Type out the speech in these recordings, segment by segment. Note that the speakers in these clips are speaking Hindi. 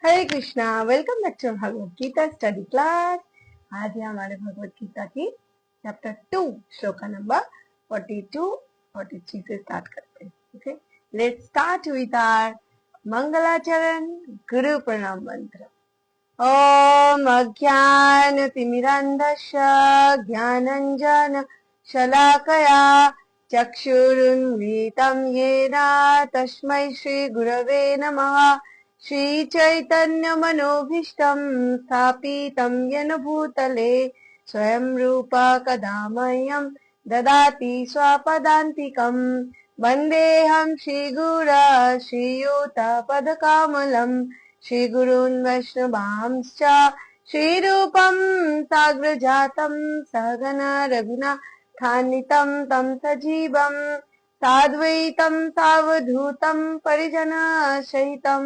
Hare Krishna. Welcome back to Bhagavad Gita study class. आज है हमारे भगवत गीता की चैप्टर 2 श्लोका नंबर 42 43 से स्टार्ट करते हैं। Okay, let's start with our मंगलाचरण गुरु प्रणाम मंत्र। ओम अज्ञानतिमिरान्धस्य ज्ञानञ्जन शलाकया चक्षुरुन्मीलितं येन तस्मै श्रीगुरवे नमः। श्रीचैतन्यमनोभीष्टं स्थापितं येन भूतले स्वयं रूप कदा मह्यं ददाति स्वपदान्तिकम्। वन्देऽहं श्रीगुरा श्रीयुतपदकमलम् श्रीगुरून् वैष्णवांश्च श्रीरूपं साग्रजातं सहगना रघुनाथान्वितं तं सजीवं साद्वैतं सावधूतं परिजनसहितं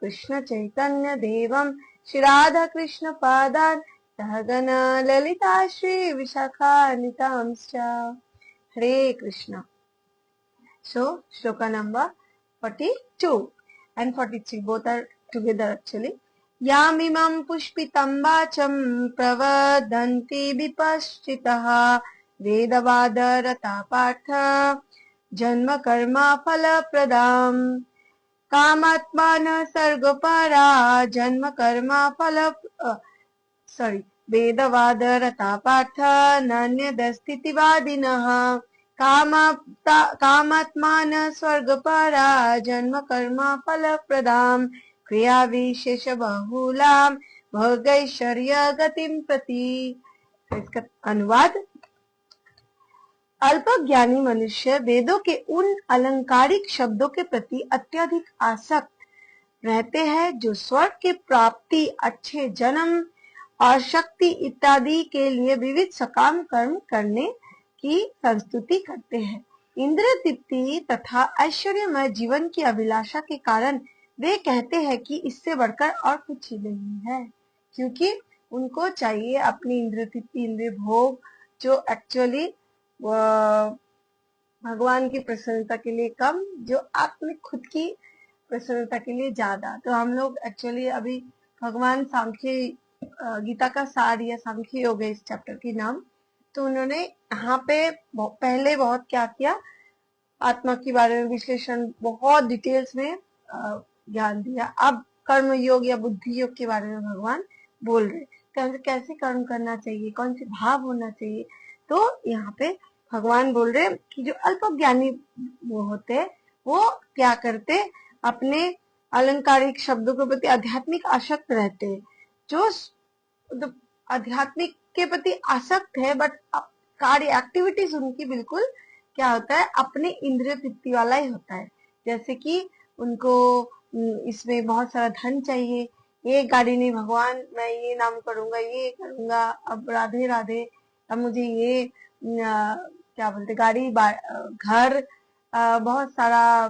कृष्ण चैतन्य देवं श्रीराधाकृष्णपादान् सहगना ललिता श्री विशाखान्वितांश्च। हरे Krishna. So shloka number 42 and 43 both are together actually. यामिमं पुष्पितं वाचं प्रवदन्ति विपश्चितः वेदवादरता पार्थ जन्म कर्म फलप्रदाम्। कामात्मानः सर्गोपरा जन्म कर्म फल वेदवादरता पार्थ नान्यदस्तीतिवादिनः। कामात्मानः स्वर्गपरा जन्म कर्म फलप्रदाम् क्रिया विशेष बहुलां भोगैश्वर्य गतिं प्रति। इसका अनुवाद, अल्पज्ञानी मनुष्य वेदों के उन अलंकारिक शब्दों के प्रति अत्यधिक आसक्त रहते हैं जो स्वर्ग की प्राप्ति, अच्छे जन्म और शक्ति इत्यादि के लिए विविध सकाम कर्म करने की संस्तुति करते हैं। इंद्र तृप्ति तथा ऐश्वर्यमय जीवन की अभिलाषा के कारण वे कहते हैं कि इससे बढ़कर और कुछ ही नहीं है, क्योंकि उनको चाहिए अपनी इंद्र तृप्ति, इंद्रिय भोग, जो एक्चुअली भगवान की प्रसन्नता के लिए कम, जो आत्मिक खुद की प्रसन्नता के लिए ज्यादा। तो हम लोग एक्चुअली अभी भगवान सांख्य गीता का सार या सांख्य योग है इस चैप्टर की नाम। तो उन्होंने यहाँ पे पहले बहुत क्या किया, आत्मा के बारे में विश्लेषण बहुत डिटेल्स में ज्ञान दिया। अब कर्म योग या बुद्धि योग के बारे में भगवान बोल रहे, कैसे कर्म करना चाहिए, कौन से भाव होना चाहिए। तो यहाँ पे भगवान बोल रहे कि जो अल्पज्ञानी वो होते वो क्या करते, अपने अलंकारिक शब्दों के प्रति आध्यात्मिक आसक्त रहते। जो आध्यात्मिक के प्रति आसक्त है बट कार्य एक्टिविटीज उनकी बिल्कुल क्या होता है, अपने इंद्रिय तृप्ति वाला ही होता है। जैसे कि उनको इसमें बहुत सारा धन चाहिए, ये गाड़ी नहीं भगवान, मैं ये नाम करूंगा, ये करूंगा, अब राधे राधे, अब मुझे ये क्या बोलते गाड़ी, घर, बहुत सारा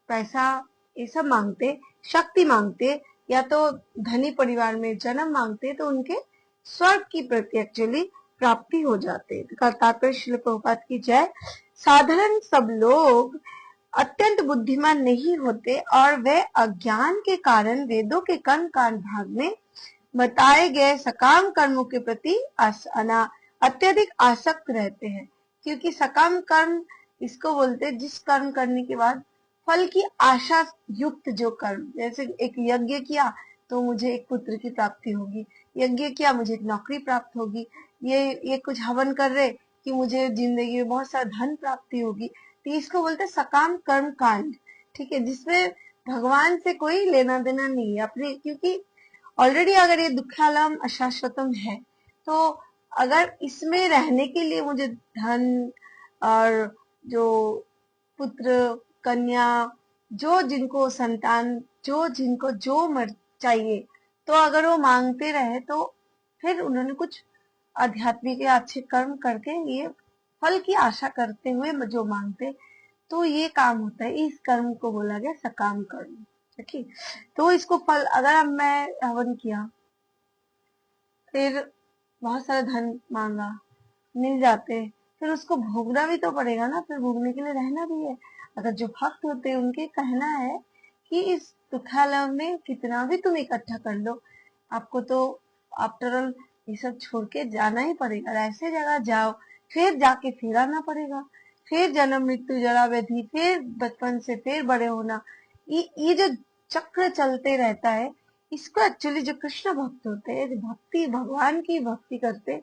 पैसा, ये सब मांगते, शक्ति मांगते, या तो धनी परिवार में जन्म मांगते, तो उनके स्वर्ग की प्रति एक्चुअली प्राप्ति हो जाते। तात्पर्य श्रील प्रभुपाद की जय। साधारण सब लोग अत्यंत बुद्धिमान नहीं होते और वे अज्ञान के कारण वेदों के कर्म कांड भाग में बताए गए सकाम कर्मों के प्रति अत्यधिक आसक्त रहते हैं। क्योंकि सकाम कर्म इसको बोलते हैं जिस कर्म करने के बाद फल की आशा युक्त जो कर्म, जैसे एक यज्ञ किया तो मुझे एक पुत्र की प्राप्ति होगी, यज्ञ किया मुझे एक नौकरी प्राप्त होगी, ये कुछ हवन कर रहे कि मुझे जिंदगी में बहुत सारा धन प्राप्ति होगी। तो इसको बोलते सकाम कर्म कांड, ठीक है, जिसमें भगवान से कोई लेना देना नहीं है अपने, क्योंकि ऑलरेडी अगर ये दुखालम अशाश्वतम है, तो अगर इसमें रहने के लिए मुझे धन और जो पुत्र कन्या, जो जिनको संतान, जो जिनको जो मर चाहिए, तो अगर वो मांगते रहे तो फिर उन्होंने कुछ आध्यात्मिक या अच्छे कर्म करके ये फल की आशा करते हुए जो मांगते, तो ये काम होता है। इस कर्म को बोला गया सकाम कर्म। ठीक है, तो इसको फल, अगर मैं हवन किया, फिर बहुत सारा धन मांगा, मिल जाते, फिर उसको भोगना भी तो पड़ेगा ना, फिर भोगने के लिए रहना भी है। अगर जो भक्त होते हैं उनके कहना है कि इस सुखालय में कितना भी तुम इकट्ठा कर लो, आपको तो आफ्टर ऑल ये सब छोड़ के जाना ही पड़ेगा। ऐसे जगह जाओ, फिर जाके फिर आना पड़ेगा, फिर जन्म मृत्यु जरा व्याधि, फिर बचपन से फिर बड़े होना, ये जो चक्र चलते रहता है, इसको एक्चुअली जो कृष्ण भक्त होते हैं, जो भक्ति भगवान की भक्ति करते,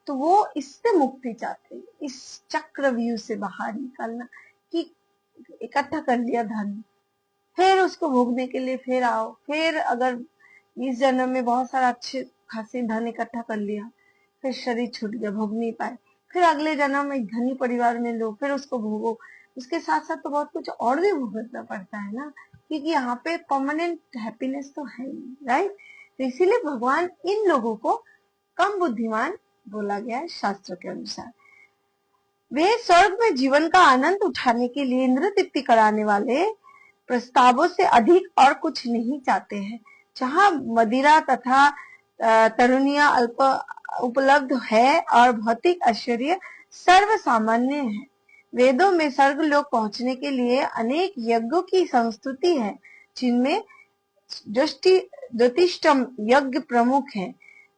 तो वो इससे मुक्ति चाहते हैं, इस चक्रव्यूह से बाहर निकलना। कि इकट्ठा कर लिया धन, फिर उसको भोगने के लिए फिर आओ, फिर अगर इस जन्म में बहुत सारा अच्छे खासे धन इकट्ठा कर लिया, फिर शरीर छूट गया, भोग नहीं पाए, फिर अगले जन्म में धनी परिवार में लो, फिर उसको भोगो। उसके साथ साथ तो बहुत कुछ और भी भुगतना पड़ता है ना, क्योंकि यहाँ पे परमानेंट हैप्पीनेस तो है नहीं, राइट। तो इसीलिए भगवान इन लोगों को कम बुद्धिमान बोला गया है शास्त्र के अनुसार। वे स्वर्ग में जीवन का आनंद उठाने के लिए इंद्र तृप्ति कराने वाले प्रस्तावों से अधिक और कुछ नहीं चाहते हैं। जहाँ मदिरा तथा तरुणिया अल्प उपलब्ध है और भौतिक ऐश्वर्य सर्व सामान्य है। वेदों में स्वर्ग लोक पहुंचने के लिए अनेक यज्ञों की संस्तुति है, जिनमें ज्योतिष्टम यज्ञ प्रमुख है।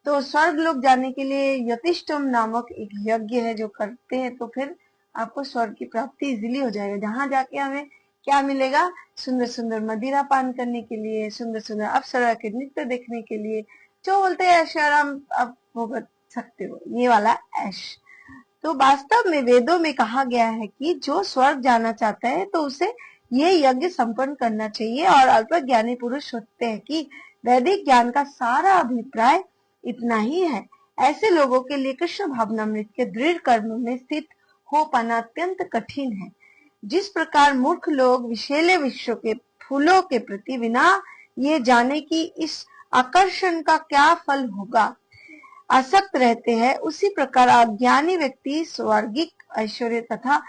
तो स्वर्ग लोक जाने के लिए यतिष्ठम नामक एक यज्ञ है जो करते हैं, तो फिर आपको स्वर्ग की प्राप्ति इजीली हो जाएगा। जहां जाके हमें क्या मिलेगा, सुंदर सुंदर मदिरा पान करने के लिए, सुंदर सुंदर अप्सरा के नृत्य देखने के लिए, जो बोलते हैं ऐश आराम आप भुगत सकते हो, ये वाला ऐश। तो वास्तव में वेदों में कहा गया है कि जो स्वर्ग जाना चाहता है तो उसे ये यज्ञ संपन्न करना चाहिए। और अल्प ज्ञानी पुरुष सोचते हैं कि वैदिक ज्ञान का सारा अभिप्राय इतना ही है। ऐसे लोगों के लिए कृष्ण भावनामृत के दृढ़ कर्म में स्थित हो पाना अत्यंत कठिन है। जिस प्रकार मूर्ख लोग विषैले वृक्षों के फूलों के प्रति बिना ये जाने कि इस आकर्षण का क्या फल होगा आसक्त रहते हैं, उसी प्रकार अज्ञानी व्यक्ति स्वर्गिक ऐश्वर्य तथा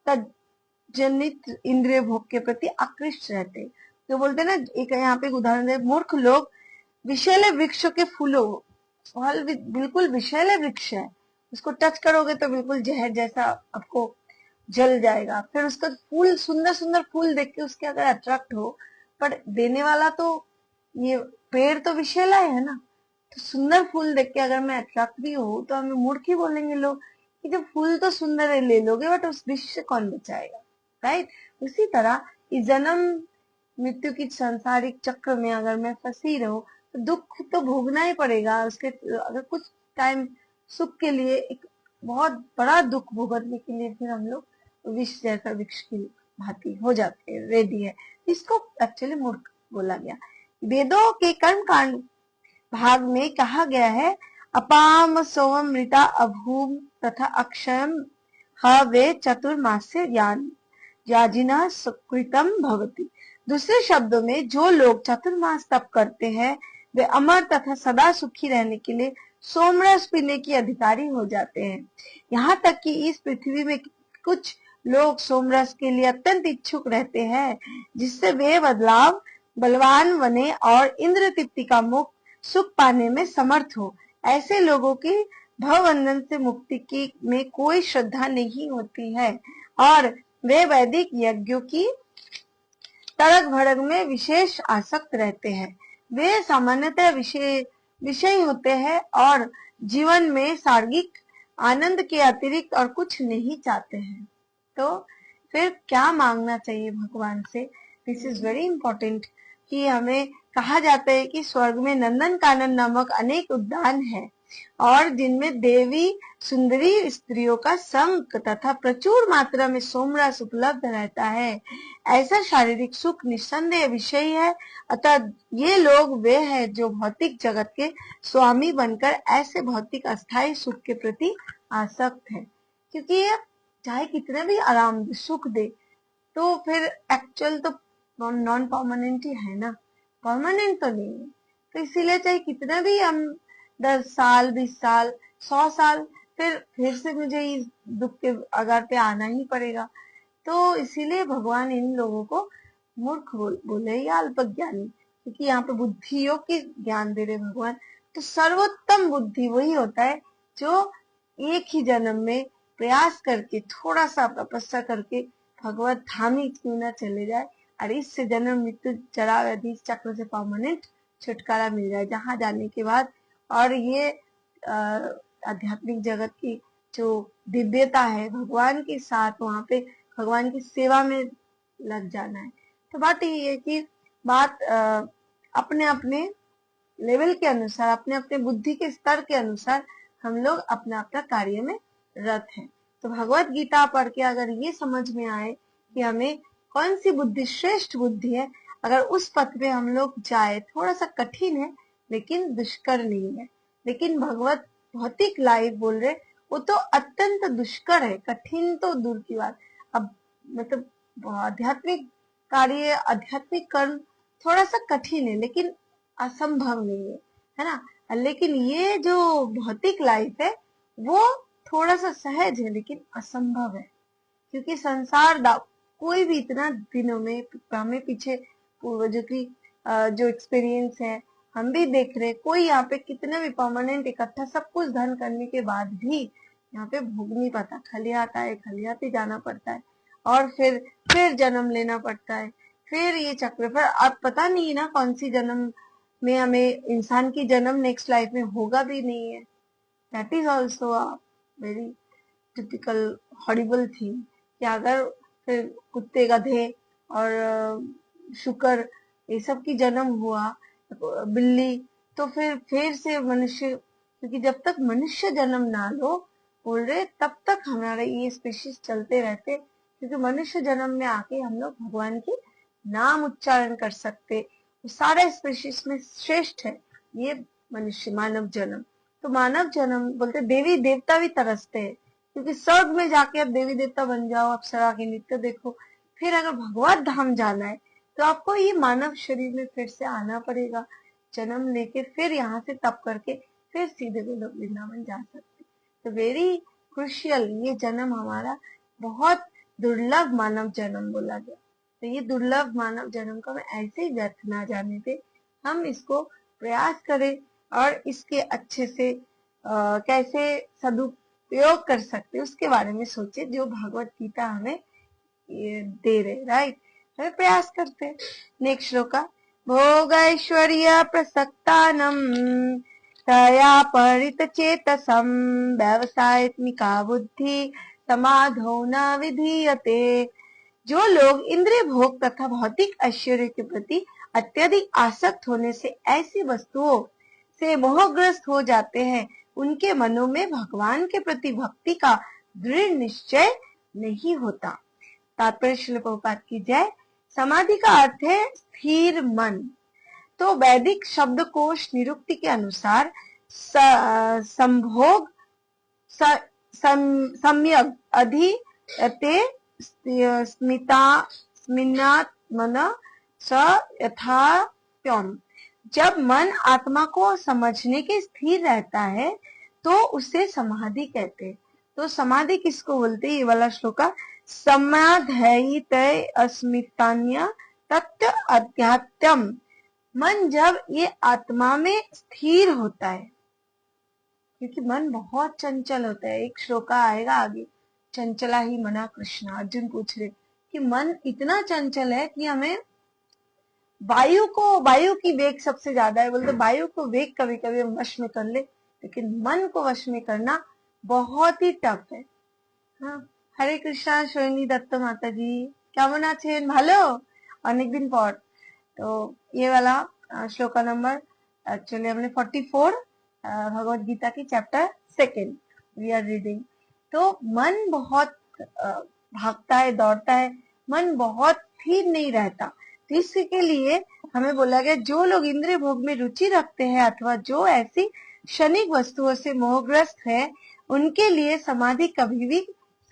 तज्जनित इंद्रिय भोग के प्रति आकृष्ट रहते हैं। तो बोलते हैं ना, एक यहाँ पे एक उदाहरण है, मूर्ख लोग विषैले वृक्षों के फूलों, फल बिल्कुल विषैले वृक्ष है, उसको टच करोगे तो बिल्कुल जहर जैसा आपको जल जाएगा। फिर उसका फूल, सुंदर सुंदर फूल देख के उसके अगर अट्रैक्ट हो, पर देने वाला तो ये पेड़ तो विषैला है ना, तो सुंदर फूल देख के अगर मैं अट्रैक्ट भी हूँ तो हमें मूर्ख ही बोलेंगे लोग कि जब फूल तो सुंदर है ले लोगे, बट उस वृक्ष से कौन बचाएगा, राइट। उसी तरह इस जन्म मृत्यु की सांसारिक चक्र में अगर मैं फंसी रहूं तो दुख तो भोगना ही पड़ेगा। उसके अगर कुछ टाइम सुख के लिए एक बहुत बड़ा दुख भुगतने के लिए फिर हम लोग विष जैसा वृक्ष की भांति हो जाते हैं, रेडी है। इसको एक्चुअली मूर्ख बोला गया। वेदों के कर्म कांड भाग में कहा गया है, अपाम सोमृता अभूम तथा अक्षयम वे चतुर्मास्य ज्ञान याजिना सुकृतम भवति। दूसरे शब्दों में, जो लोग चतुर्मास तप करते हैं वे अमर तथा सदा सुखी रहने के लिए सोमरस पीने की अधिकारी हो जाते हैं। यहाँ तक कि इस पृथ्वी में कुछ लोग सोमरस के लिए अत्यंत इच्छुक रहते हैं, जिससे वे बदलाव बलवान बने और इंद्र तृप्ति का मुख सुख पाने में समर्थ हो। ऐसे लोगों की भवबंधन से मुक्ति की में कोई श्रद्धा नहीं होती है और वे वैदिक यज्ञों की तड़क भड़क में विशेष आसक्त रहते हैं। वे सामान्यतः विषय होते हैं और जीवन में सार्गिक आनंद के अतिरिक्त और कुछ नहीं चाहते हैं। तो फिर क्या मांगना चाहिए भगवान से, दिस इज वेरी इंपॉर्टेंट। कि हमें कहा जाता है कि स्वर्ग में नंदन कानन नामक अनेक उद्यान है और जिनमें देवी सुंदरी स्त्रियों का संग तथा प्रचुर मात्रा में सोमरस उपलब्ध रहता है। ऐसा शारीरिक सुख निस्संदेह विषय है। अतः ये लोग वे हैं जो भौतिक जगत के स्वामी बनकर ऐसे भौतिक अस्थायी सुख के प्रति आसक्त है। क्योंकि ये चाहे कितने भी आराम सुख दे, तो फिर एक्चुअल तो नॉन परमानेंट ही है ना, परमानेंट तो नहीं है। तो इसीलिए चाहे कितना भी हम 10 साल 20 साल 100 साल, फिर से मुझे इस दुख के आगार पे आना ही पड़ेगा। तो इसीलिए भगवान इन लोगों को मूर्ख बोले या अल्पज्ञानी, क्योंकि यहाँ पे बुद्धियों की ज्ञान दे रहे भगवान। तो सर्वोत्तम बुद्धि वही होता है जो एक ही जन्म में प्रयास करके थोड़ा सा तपस्या करके भगवत धाम ही क्यों ना चले जाए और इससे जन्म मृत्यु जरा व्याधि इस चक्र से परमानेंट छुटकारा मिल जाए जहाँ जाने के बाद। और ये आध्यात्मिक जगत की जो दिव्यता है, भगवान के साथ वहां पे भगवान की सेवा में लग जाना है। तो बात ये है कि बात अपने अपने लेवल के अनुसार, अपने अपने बुद्धि के स्तर के अनुसार हम लोग अपना अपना कार्य में रत हैं। तो भगवत गीता पढ़ के अगर ये समझ में आए कि हमें कौन सी बुद्धि श्रेष्ठ बुद्धि है, अगर उस पथ पे हम लोग जाए, थोड़ा सा कठिन है लेकिन दुष्कर नहीं है। लेकिन भगवत भौतिक लाइफ बोल रहे, वो तो अत्यंत दुष्कर है, कठिन तो दूर की बात। अब मतलब आध्यात्मिक कार्य, आध्यात्मिक कर्म थोड़ा सा कठिन है लेकिन असंभव नहीं है ना। लेकिन ये जो भौतिक लाइफ है वो थोड़ा सा सहज है लेकिन असंभव है, क्योंकि संसार कोई भी इतना दिनों में हमें पीछे पूर्वजों की जो एक्सपीरियंस है हम भी देख रहे, कोई यहाँ पे कितने भी परमानेंट इकट्ठा सब कुछ धन करने के बाद भी यहाँ पे भोग नहीं पाता, खलियाता है, खलियाते जाना पड़ता है और फिर जन्म लेना पड़ता है, फिर ये चक्र। पर अब पता नहीं ना कौन सी जन्म में हमें इंसान की जन्म नेक्स्ट लाइफ में होगा भी नहीं है। That is also a very typical horrible thing कि अगर फिर कुत्ते, गधे और शुकर ये सब की जन्म हुआ, बिल्ली, तो फिर से मनुष्य, क्योंकि जब तक मनुष्य जन्म ना लो बोल रहे तब तक हमारे ये स्पीशीज चलते रहते, क्योंकि मनुष्य जन्म में आके हम लोग भगवान की नाम उच्चारण कर सकते। सारे स्पीशीज में श्रेष्ठ है ये मनुष्य मानव जन्म। तो मानव जन्म बोलते देवी देवता भी तरसते हैं, क्योंकि स्वर्ग में जाके अब देवी देवता बन जाओ, अप्सरा के नृत्य देखो, फिर अगर भगवत धाम जाना है तो आपको ये मानव शरीर में फिर से आना पड़ेगा, जन्म लेके फिर यहाँ से तप करके फिर सीधे गोलोक वृंदावन जा सकते। तो वेरी क्रुशियल ये जन्म हमारा बहुत दुर्लभ मानव जन्म बोला गया। तो ये दुर्लभ मानव जन्म को हमें ऐसे ही व्यर्थ ना जाने दे, हम इसको प्रयास करें और इसके अच्छे से कैसे सदुपयोग कर सकते उसके बारे में सोचे, जो भगवत गीता हमें ये दे रहे, राइट। हमें प्रयास करते हैं। नेक्स्ट श्लोका, भोग ऐश्वर्य प्रसक्तानम तया परित चेतसम व्यवसायत्मिका बुद्धि समाधो न विधीयते। जो लोग इंद्रिय भोग तथा भौतिक ऐश्वर्य के प्रति अत्यधिक आसक्त होने से ऐसी वस्तुओं से मोहग्रस्त हो जाते हैं, उनके मनों में भगवान के प्रति भक्ति का दृढ़ निश्चय नहीं होता। तात्पर्य श्रील प्रभुपाद की जय। समाधि का अर्थ है स्थिर मन। तो वैदिक शब्दकोश निरुक्ति के अनुसार संभोग सम्यक अधिते स्मिन्नात्मन स यथाप्यम। जब मन आत्मा को समझने के स्थिर रहता है तो उसे समाधि कहते हैं। तो समाधि किसको बोलते हैं, ये वाला श्लोका, समाधयित अस्मितान्य तत्व अध्यात्म। मन जब ये आत्मा में स्थिर होता है, क्योंकि मन बहुत चंचल होता है। एक श्लोका आएगा आगे, चंचला ही मना कृष्णा। अर्जुन पूछ रहे कि मन इतना चंचल है कि हमें वायु की वेग सबसे ज्यादा है, बोलते वायु को वेग कभी कभी हम वश में कर ले, लेकिन मन को वश में करना बहुत ही टफ है। हाँ, हरे कृष्णा सोहिनी दत्त माता जी, কেমন আছেন? ভালো, অনেকদিন পর। तो ये वाला श्लोका नंबर एक्चुअली हमने 44 भगवत गीता की चैप्टर 2 वी आर रीडिंग। तो मन बहुत भागता है, दौड़ता है, मन बहुत स्थिर नहीं रहता। तो इसके लिए हमें बोला गया जो लोग इंद्रिय भोग में रुचि रखते हैं अथवा जो ऐसी क्षणिक वस्तुओं से मोहग्रस्त है, उनके लिए समाधि कभी भी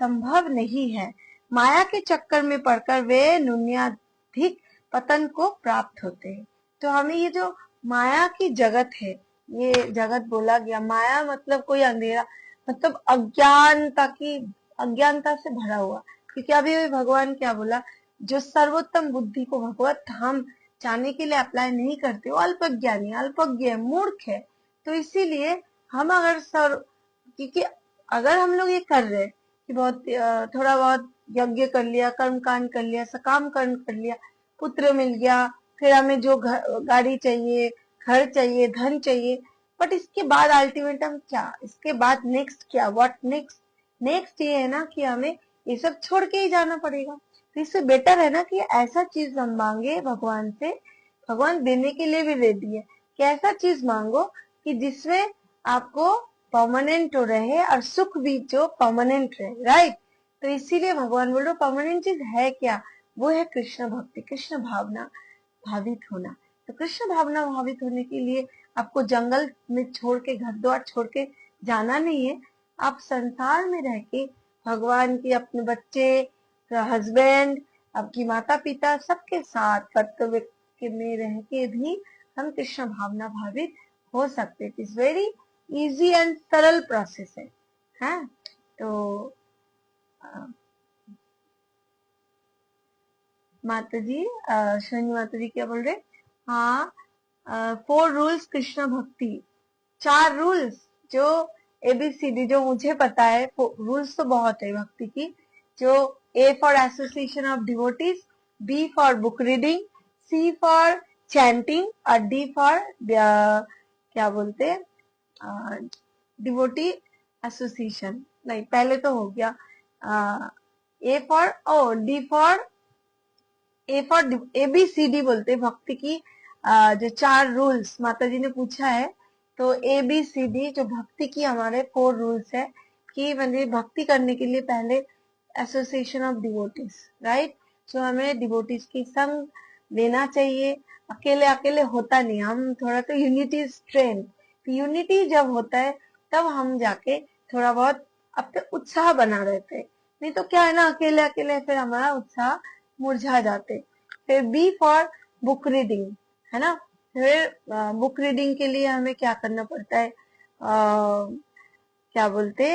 संभव नहीं है। माया के चक्कर में पड़कर वे न्यूनाधिक पतन को प्राप्त होते हैं। तो हमें ये जो माया की जगत है, ये जगत बोला गया, माया मतलब कोई अंधेरा, मतलब अज्ञानता से भरा हुआ। क्योंकि अभी भगवान क्या बोला, जो सर्वोत्तम बुद्धि को भगवत धाम जाने के लिए अप्लाई नहीं करते वो अल्पज्ञानी, अल्पज्ञ, मूर्ख है। तो इसीलिए हम क्योंकि अगर हम लोग ये कर रहे हैं कि बहुत थोड़ा बहुत यज्ञ कर लिया, कर्म कांड कर लिया, सकाम कर्म कर लिया, पुत्र मिल गया, फिर हमें जो गाड़ी चाहिए, घर चाहिए, धन चाहिए, बट इसके बाद अल्टीमेटम क्या, इसके बाद नेक्स्ट क्या, व्हाट नेक्स्ट? नेक्स्ट ये है ना कि हमें ये सब छोड़ के ही जाना पड़ेगा। तो इससे बेटर है ना कि ऐसा चीज हम मांगे भगवान से, भगवान देने के लिए भी रेडी है कि ऐसा चीज मांगो कि जिसमें आपको परमानेंट तो रहे और सुख भी जो परमानेंट रहे, राइट? तो इसीलिए भगवान बोल रहे परमानेंट चीज है क्या, वो है कृष्ण भक्ति, कृष्ण भावना भावित होना। तो कृष्ण भावना भावित होने के लिए आपको जंगल में छोड़ के, घर द्वार छोड़ के जाना नहीं है। आप संसार में रह के भगवान की, अपने बच्चे, हस्बैंड, आपकी माता पिता, सबके साथ कर्तव्य में रह के भी हम कृष्ण भावना भावित हो सकते। It is very easy and सरल प्रोसेस है, हाँ? तो माता जी, शनि माता जी क्या बोल रहे? हाँ, 4 रूल्स कृष्ण भक्ति, 4 रूल्स जो ABCD जो मुझे पता है। रूल्स तो बहुत है भक्ति की, जो A for association of devotees, B for book reading, C for chanting और D फॉर क्या बोलते, डिवोटी एसोसिएशन। नहीं, पहले तो हो गया A फॉर, ओ D फॉर, ABCD बोलते भक्ति की। जो 4 रूल्स माता जी ने पूछा है, तो ABCD जो भक्ति की हमारे 4 रूल्स है कि मतलब भक्ति करने के लिए पहले एसोसिएशन ऑफ डिवोटीज, राइट? जो हमें डिवोटीज की संग लेना चाहिए। अकेले अकेले होता नहीं, हम थोड़ा तो यूनिटी स्ट्रेंथ, यूनिटी जब होता है तब हम जाके थोड़ा बहुत अपने उत्साह बना रहते हैं। नहीं तो क्या है ना, अकेले अकेले फिर हमारा उत्साह मुरझा जाते। फिर B फॉर बुक रीडिंग, है ना? फिर बुक रीडिंग के लिए हमें क्या करना पड़ता है, क्या बोलते,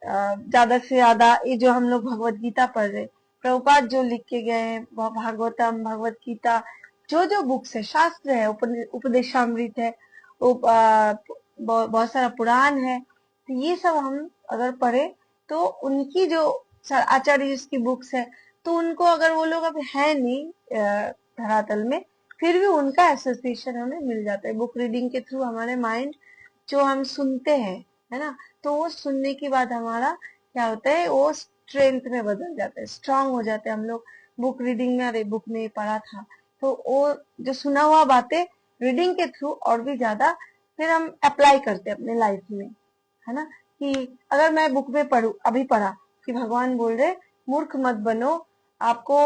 ज्यादा से ज्यादा ये जो हम लोग भगवत गीता पढ़ रहे, प्रभुपाद जो लिख के गए हैं, भागवतम, भगवत गीता, जो जो बुक्स है, शास्त्र है, उपदेशामृत है, बहुत सारा पुराण है, तो ये सब हम अगर पढ़े तो उनकी जो आचार्य जी की बुक्स है, तो उनको अगर वो लोग अब है नहीं धरातल में, फिर भी उनका एसोसिएशन हमें मिल जाता है। बुक रीडिंग के थ्रू हमारे माइंड जो हम सुनते हैं, है ना, तो वो सुनने के बाद हमारा क्या होता है, वो स्ट्रेंथ में बदल जाता है, स्ट्रांग हो जाते हैं हम लोग। बुक रीडिंग में, अरे बुक में पढ़ा था, तो वो जो सुना हुआ बातें रीडिंग के थ्रू और भी ज्यादा फिर हम अप्लाई करते हैं अपने लाइफ में, है ना? कि अगर मैं बुक में पढ़ू, अभी पढ़ा कि भगवान बोल रहे मूर्ख मत बनो, आपको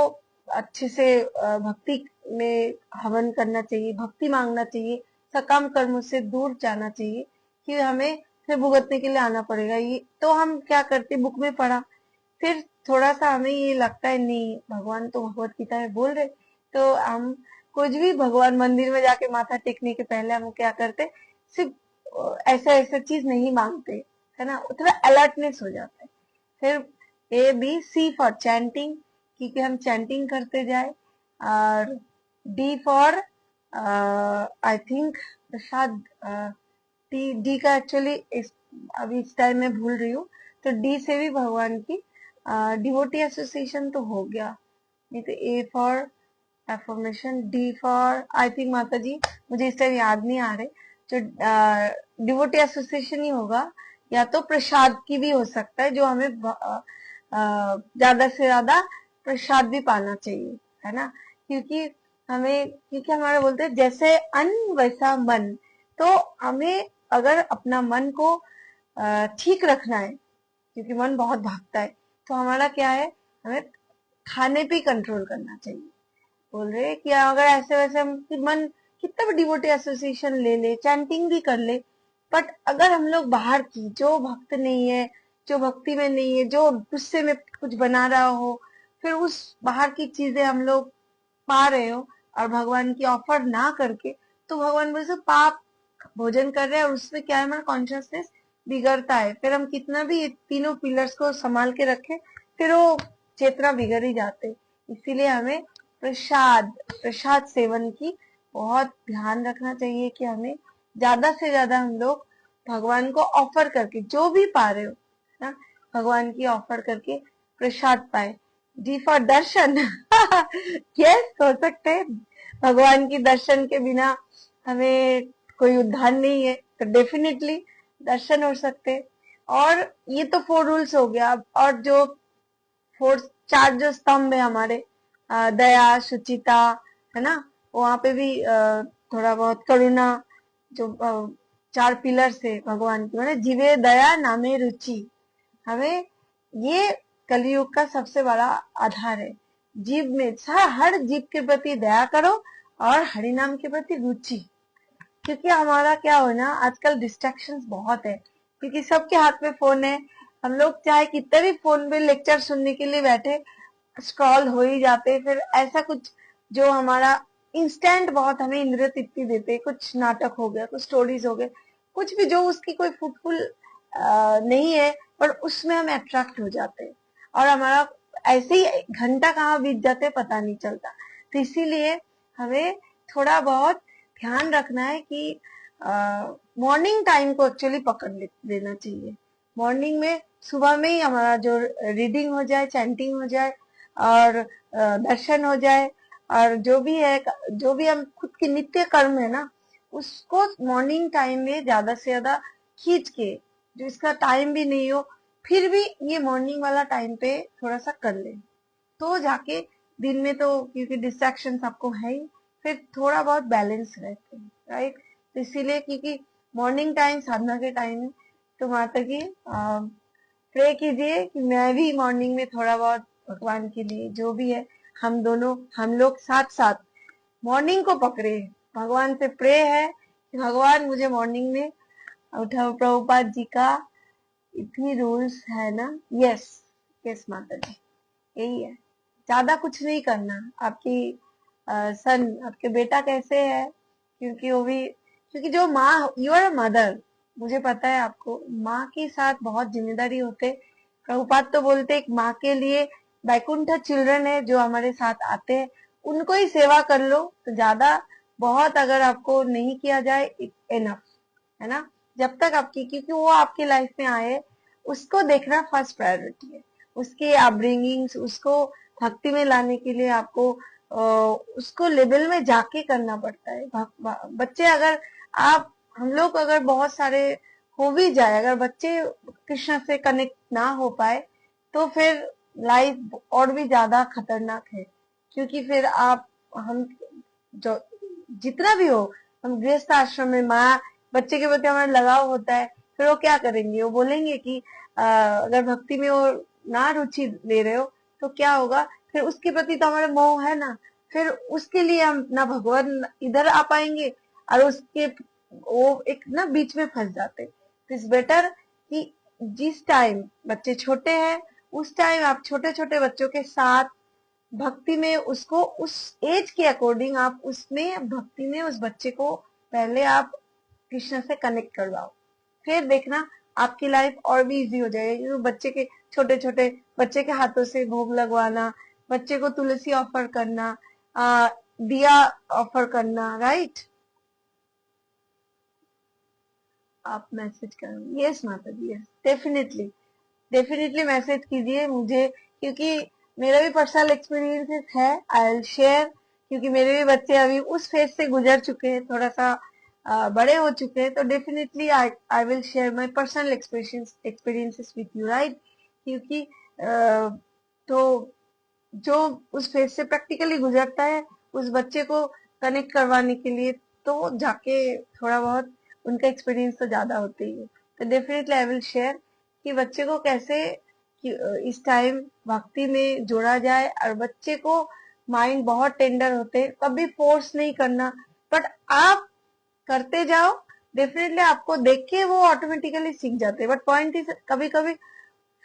अच्छे से भक्ति में हवन करना चाहिए, भक्ति मांगना चाहिए, सकाम कर्मों से दूर जाना चाहिए, कि हमें फिर भुगतने के लिए आना पड़ेगा। ये तो हम क्या करते, बुक में पढ़ा, फिर थोड़ा सा हमें ये लगता है नहीं, भगवान तो भगवत गीता में बोल रहे, तो हम कुछ भी भगवान मंदिर में जाके माथा टेकने के पहले हम क्या करते, सिर्फ ऐसा ऐसा चीज नहीं मांगते, है ना? थोड़ा अलर्टनेस हो जाता है। फिर ABC फॉर चैंटिंग, क्योंकि हम चैंटिंग करते जाए। और D for I think Prasad, D का एक्चुअली अभी इस टाइम में भूल रही हूँ। तो डी से भी भगवान की डिवोटी एसोसिएशन तो हो गया, नहीं तो A for affirmation, D for I think माता जी मुझे इस टाइम याद नहीं आ रहे, जो डिवोटी एसोसिएशन ही होगा, या तो प्रसाद की भी हो सकता है, जो हमें ज्यादा से ज्यादा प्रसाद भी पाना चाहिए, है ना? क्योंकि हमारे बोलते हैं जैसे अन्न वैसा मन, तो हमें अगर अपना मन को ठीक रखना है, क्योंकि मन बहुत भागता है, तो हमारा क्या है, हमें खाने पे कंट्रोल करना चाहिए। बोल रहे कि अगर ऐसे वैसे हम मन कितना भी डिवोटी एसोसिएशन ले ले, चैंटिंग भी कर ले, बट अगर हम लोग बाहर की, जो भक्त नहीं है, जो भक्ति में नहीं है, जो गुस्से में कुछ बना रहा हो, फिर उस बाहर की चीजें हम लोग पा रहे हो और भगवान की ऑफर ना करके, तो भगवान बोले पाप भोजन कर रहे हैं, और उसमें क्या है, हमारा कॉन्शियसनेस बिगड़ता है। फिर हम कितना भी ये तीनों पिलर्स को संभाल के रखें, फिर वो चेतना बिगड़ ही जाते। इसीलिए हमें प्रसाद सेवन की बहुत ध्यान रखना चाहिए, कि हमें ज्यादा से ज्यादा हम लोग भगवान को ऑफर करके, जो भी पा रहे हो ना, भगवान की ऑफर करके प्रसाद पाए। D for Darshan. यस, हो सकते हैं। भगवान की दर्शन के बिना हमें कोई उद्धार नहीं है, तो डेफिनेटली दर्शन हो सकते हैं। और ये तो 4 रूल्स हो गया। और जो फोर, 4 जो स्तंभ है हमारे, दया, शुचिता, है ना, वहां पे भी थोड़ा बहुत करुणा, जो 4 पिलर्स है भगवान की, मतलब जीवे दया नामे रुचि। हमें ये कलयुग का सबसे बड़ा आधार है। जीव में हर जीव के प्रति दया करो और हरि नाम के प्रति रुचि। क्योंकि हमारा क्या हो ना, आजकल डिस्ट्रैक्शंस बहुत है, क्योंकि सबके हाथ में फोन है। हम लोग चाहे कितने भी फोन में लेक्चर सुनने के लिए बैठे, स्क्रॉल हो ही जाते। फिर ऐसा कुछ जो हमारा इंस्टेंट बहुत हमें इंद्रिय तृप्ति देते, कुछ नाटक हो गया, कुछ स्टोरीज हो गए, कुछ भी जो उसकी कोई फ्रूटफुल नहीं है, पर उसमें हम अट्रैक्ट हो जाते हैं और हमारा ऐसे ही घंटा कहाँ बीत जाते हैं पता नहीं चलता। तो इसीलिए हमें थोड़ा बहुत ध्यान रखना है कि मॉर्निंग टाइम को एक्चुअली पकड़ लेना चाहिए। मॉर्निंग में सुबह में ही हमारा जो रीडिंग हो जाए, चैंटिंग हो जाए और दर्शन हो जाए, और जो भी है, जो भी हम खुद की नित्य कर्म है ना, उसको मॉर्निंग टाइम में ज्यादा से ज्यादा खींच के, जो इसका टाइम भी नहीं हो, फिर भी ये मॉर्निंग वाला टाइम पे थोड़ा सा कर ले, तो जाके दिन में तो क्योंकि डिस्ट्रैक्शन आपको है ही, फिर थोड़ा बहुत बैलेंस रहते हैं, राइट। तो इसीलिए क्योंकि मॉर्निंग टाइम साधना के टाइम है, तो माता की प्रे कीजिए कि मैं भी मॉर्निंग में थोड़ा बहुत भगवान के लिए जो भी है, हम लोग साथ साथ मॉर्निंग को पकड़े। भगवान से प्रे है कि भगवान मुझे मॉर्निंग में उठाओ। प्रभुपाद जी का इतनी रूल्स है ना। यस, यस माता जी, यही है। ज्यादा कुछ नहीं करना। आपकी सन, आपके बेटा कैसे है, क्योंकि वो भी, क्योंकि जो माँ, यू आर अ मदर, मुझे पता है आपको माँ के साथ बहुत जिम्मेदारी होते। प्रभुपाद तो बोलते एक माँ के लिए वैकुंठ चिल्ड्रन है जो हमारे साथ आते हैं, उनको ही सेवा कर लो तो ज्यादा, बहुत अगर आपको नहीं किया जाए इनफ, है ना। जब तक आपकी, क्योंकि वो आपकी लाइफ में आए, उसको देखना फर्स्ट प्रायोरिटी है। उसके अपब्रिंगिंग्स, उसको भक्ति में लाने के लिए आपको उसको लेवल में जाके करना पड़ता है। बच्चे अगर आप, हम लोग अगर बहुत सारे हो भी जाए, अगर बच्चे कृष्ण से कनेक्ट ना हो पाए, तो फिर लाइफ और भी ज्यादा खतरनाक है। क्योंकि फिर आप, हम जो जितना भी हो, हम गृहस्थ आश्रम में माँ बच्चे के प्रति हमारा लगाव होता है, फिर वो क्या करेंगे, वो बोलेंगे कि अगर भक्ति में वो ना रुचि ले रहे हो तो क्या होगा, फिर उसके प्रति तो हमारा मोह है ना, फिर उसके लिए हम ना भगवान इधर आ पाएंगे, और उसके वो एक ना बीच में फंस जाते। तो इट्स बेटर कि जिस टाइम बच्चे छोटे हैं, उस टाइम आप छोटे छोटे बच्चों के साथ भक्ति में उसको, उस एज के अकॉर्डिंग आप उसमें भक्ति में उस बच्चे को पहले आप कृष्ण से कनेक्ट करवाओ। फिर देखना आपकी लाइफ और भी इजी हो जाएगी। क्योंकि बच्चे के, छोटे छोटे बच्चे के हाथों से भोग लगवाना, बच्चे को तुलसी ऑफर करना, दिया ऑफर करना, राइट। आप मैसेज करो। यस माता जी, यस, डेफिनेटली, डेफिनेटली मैसेज कीजिए मुझे, क्योंकि मेरा भी पर्सनल एक्सपीरियंसेस है, आई विल शेयर। क्योंकि मेरे भी बच्चे अभी उस फेज से गुजर चुके हैं, थोड़ा सा बड़े हो चुके हैं, तो definitely I I will share my personal experiences with you, right. क्योंकि तो जो उस फेज से प्रैक्टिकली गुजरता है, उस बच्चे को कनेक्ट करवाने के लिए तो जाके थोड़ा बहुत उनका एक्सपीरियंस तो ज्यादा होते ही है। तो डेफिनेटली आई विल शेयर कि बच्चे को कैसे इस टाइम भक्ति में जोड़ा जाए, और बच्चे को माइंड बहुत टेंडर होते हैं, कभी फोर्स नहीं करना, बट आप करते जाओ, डेफिनेटली आपको देख के वो ऑटोमेटिकली सीख जाते हैं। बट पॉइंट इज, कभी कभी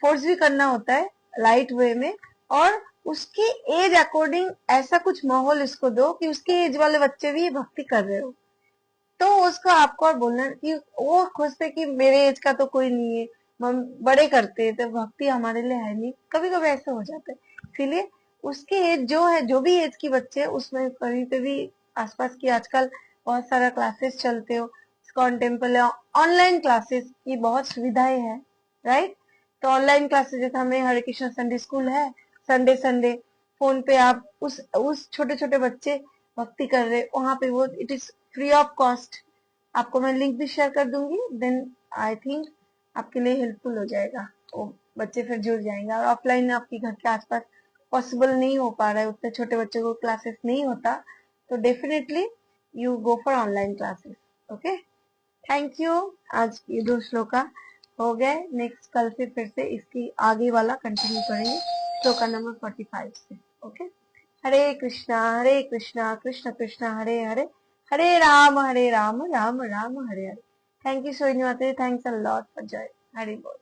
फोर्स भी करना होता है लाइट वे में, और उसकी एज अकॉर्डिंग ऐसा कुछ माहौल इसको दो कि उसके एज वाले बच्चे भी भक्ति कर रहे हो, तो उसको आपको और बोलना कि वो खुश थे कि मेरे एज का तो कोई नहीं है, हम बड़े करते हैं तो भक्ति हमारे लिए है नहीं, कभी कभी ऐसा हो जाता है। इसीलिए उसकी एज जो है, जो भी एज की बच्चे है, उसमें कहीं पे भी आसपास की, आजकल बहुत सारा क्लासेस चलते हो, इस्कॉन टेम्पल है, ऑनलाइन क्लासेस की बहुत सुविधाएं है, राइट। तो ऑनलाइन क्लासेस, जैसे हमें हरे कृष्ण संडे स्कूल है, संडे संडे फोन पे आप उस छोटे छोटे बच्चे भक्ति कर रहे वहां पे, वो it is free of cost. आपको मैं लिंक भी शेयर कर दूंगी, देन आई थिंक आपके लिए हेल्पफुल हो जाएगा, वो बच्चे फिर जुड़ जाएंगे। और ऑफलाइन आपके घर के आसपास पॉसिबल नहीं हो पा रहा है, उतने छोटे बच्चों को क्लासेस नहीं होता, तो definitely you go for online classes. Okay, thank you. आज ये 2 श्लोका हो गए, नेक्स्ट कल से फिर से इसकी आगे वाला कंटिन्यू करेंगे, श्लोका नंबर 45 से। Okay, Hare Krishna Krishna Krishna Hare Hare, Hare Ram Ram Ram Hare Hare. Thank you so much, thanks a lot for join. Hari बोल।